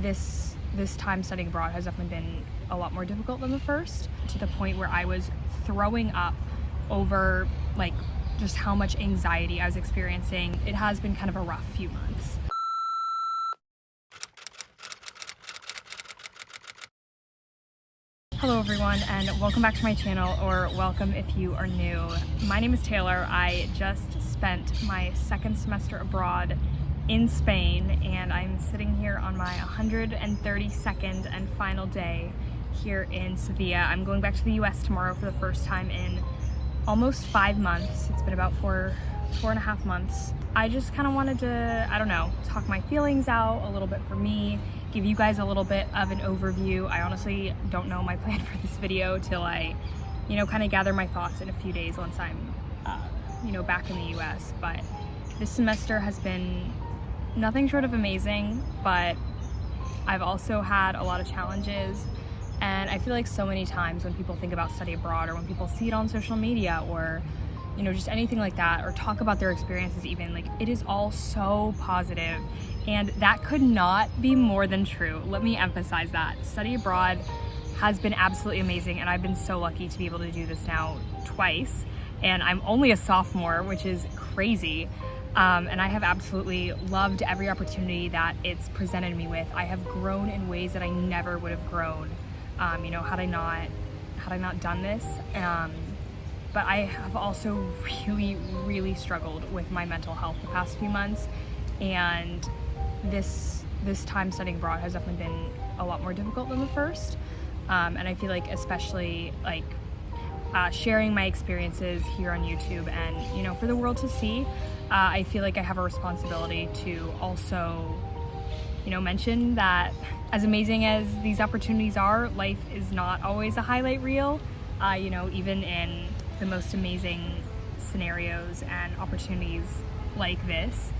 this time studying abroad has definitely been a lot more difficult than the first, to the point where I was throwing up over like just how much anxiety I was experiencing. It has been kind of a rough few months. Hello everyone, and welcome back to my channel, or welcome if you are new. My name is Taylor. I just spent my second semester abroad in Spain, and I'm sitting here on my 132nd and final day here in Sevilla. I'm going back to the US tomorrow for the first time in almost 5 months. It's been about four and a half months. I just kind of wanted to, I don't know, talk my feelings out a little bit for me, give you guys a little bit of an overview. I honestly don't know my plan for this video till I, kind of gather my thoughts in a few days once I'm, back in the US. But this semester has been nothing short of amazing, but I've also had a lot of challenges. And I feel like so many times when people think about study abroad, or when people see it on social media, or just anything like that, or talk about their experiences even, like, it is all so positive, and that could not be more than true. Let me emphasize that. Study abroad has been absolutely amazing, and I've been so lucky to be able to do this now twice, and I'm only a sophomore, which is crazy. And I have absolutely loved every opportunity that it's presented me with. I have grown in ways that I never would have grown, had I not done this. But I have also really, really struggled with my mental health the past few months, and this time studying abroad has definitely been a lot more difficult than the first. And I feel like, especially like sharing my experiences here on YouTube and for the world to see, I feel like I have a responsibility to also mention that as amazing as these opportunities are, life is not always a highlight reel. Even in the most amazing scenarios and opportunities like this.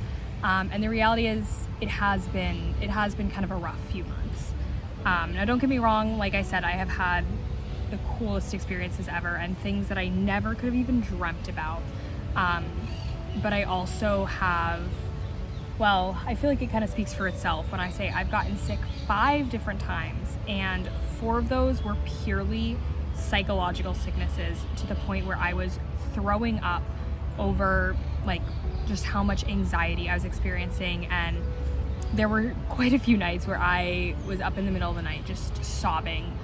And the reality is it has been kind of a rough few months. Now don't get me wrong, like I said, I have had the coolest experiences ever and things that I never could have even dreamt about. But I also have, I feel like it kind of speaks for itself when I say I've gotten sick 5 different times, and 4 of those were purely psychological sicknesses, to the point where I was throwing up over like just how much anxiety I was experiencing. And there were quite a few nights where I was up in the middle of the night just sobbing.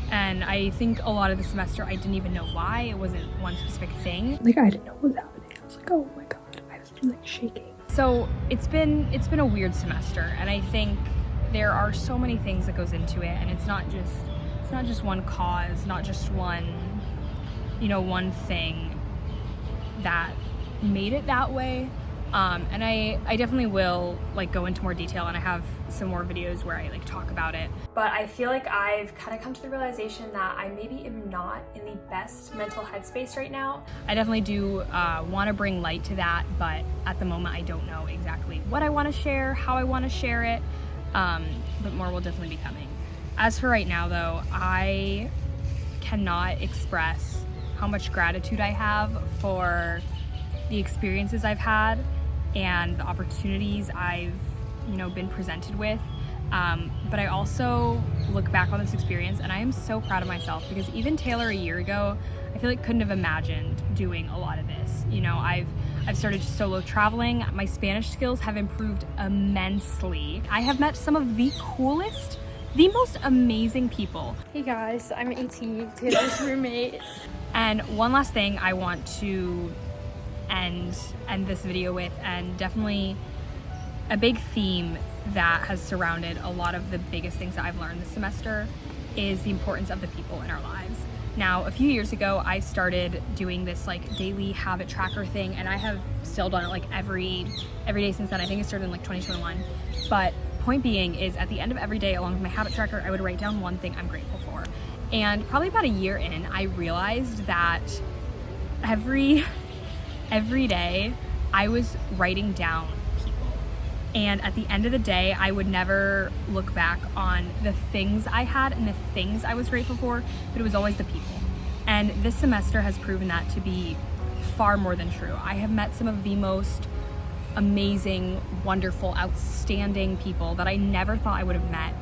And I think a lot of the semester I didn't even know why. It wasn't one specific thing. Like, I didn't know what was happening. I was like, oh my god, I was like shaking. So it's been a weird semester, and I think there are so many things that goes into it, and it's not just one cause, not just one thing that made it that way. And I definitely will go into more detail, and I have some more videos where I talk about it. But I feel like I've kind of come to the realization that I maybe am not in the best mental headspace right now. I definitely do want to bring light to that, but at the moment I don't know exactly what I want to share, how I want to share it, but more will definitely be coming. As for right now though, I cannot express how much gratitude I have for the experiences I've had and the opportunities I've been presented with. But I also look back on this experience and I am so proud of myself, because even Taylor a year ago, I feel like couldn't have imagined doing a lot of this. I've started solo traveling. My Spanish skills have improved immensely. I have met some of the coolest, the most amazing people. Hey guys, I'm 18, Taylor's roommate. And one last thing I want to end this video with, and definitely a big theme that has surrounded a lot of the biggest things that I've learned this semester, is the importance of the people in our lives. Now, a few years ago, I started doing this daily habit tracker thing, and I have still done it every day since then. I think it started in 2021. But point being is, at the end of every day, along with my habit tracker, I would write down one thing I'm grateful for. And probably about a year in, I realized that every day I was writing down people. And at the end of the day, I would never look back on the things I had and the things I was grateful for, but it was always the people. And this semester has proven that to be far more than true. I have met some of the most amazing, wonderful, outstanding people that I never thought I would have met.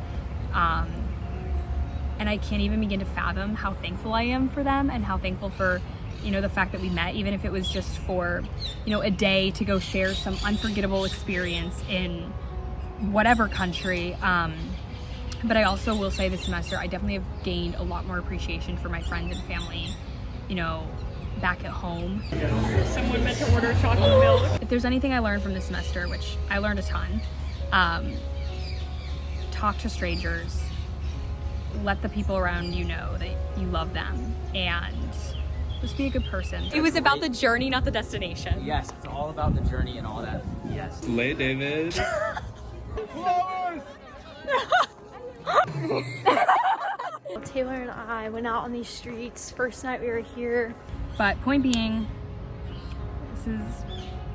And I can't even begin to fathom how thankful I am for them and how thankful for, you know, the fact that we met, even if it was just for, you know, a day to go share some unforgettable experience in whatever country. But I also will say this semester, I definitely have gained a lot more appreciation for my friends and family, you know, back at home. Someone meant to order chocolate milk. If there's anything I learned from this semester, which I learned a ton, talk to strangers, let the people around you know that you love them, and just be a good person. It was about the journey, not the destination. Yes, it's all about the journey and all that. Yes. Slay, David. Flowers! Taylor and I went out on these streets first night we were here. But point being,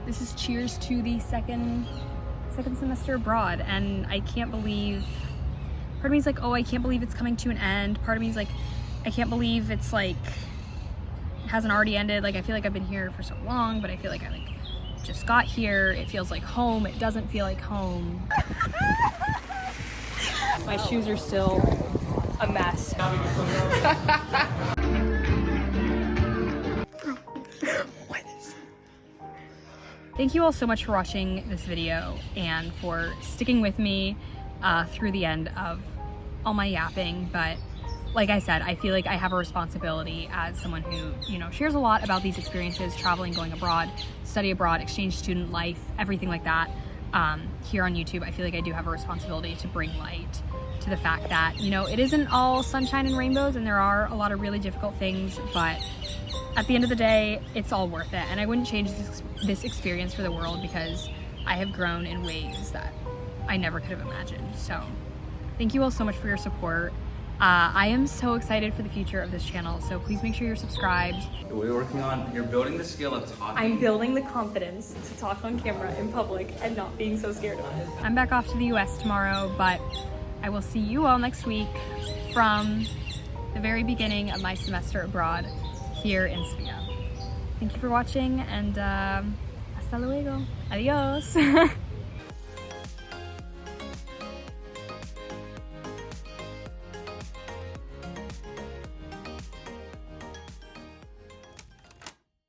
this is cheers to the second semester abroad, and I can't believe. Part of me is like, oh, I can't believe it's coming to an end. Part of me is like, I can't believe it's like it hasn't already ended. Like, I feel like I've been here for so long, but I feel like I just got here. It feels like home. It doesn't feel like home. My shoes are still a mess. Thank you all so much for watching this video and for sticking with me through the end of all my yapping. But like I said, I feel like I have a responsibility as someone who, you know, shares a lot about these experiences, traveling, going abroad, study abroad, exchange student life, everything like that. Here on YouTube, I feel like I do have a responsibility to bring light to the fact that, you know, it isn't all sunshine and rainbows, and there are a lot of really difficult things, but at the end of the day, it's all worth it. And I wouldn't change this experience for the world, because I have grown in ways that I never could have imagined. So thank you all so much for your support. I am so excited for the future of this channel, so please make sure you're subscribed. We're working on, you're building the skill of talking. I'm building the confidence to talk on camera in public and not being so scared of it. I'm back off to the US tomorrow, but I will see you all next week from the very beginning of my semester abroad here in Svea. Thank you for watching, and hasta luego. Adios.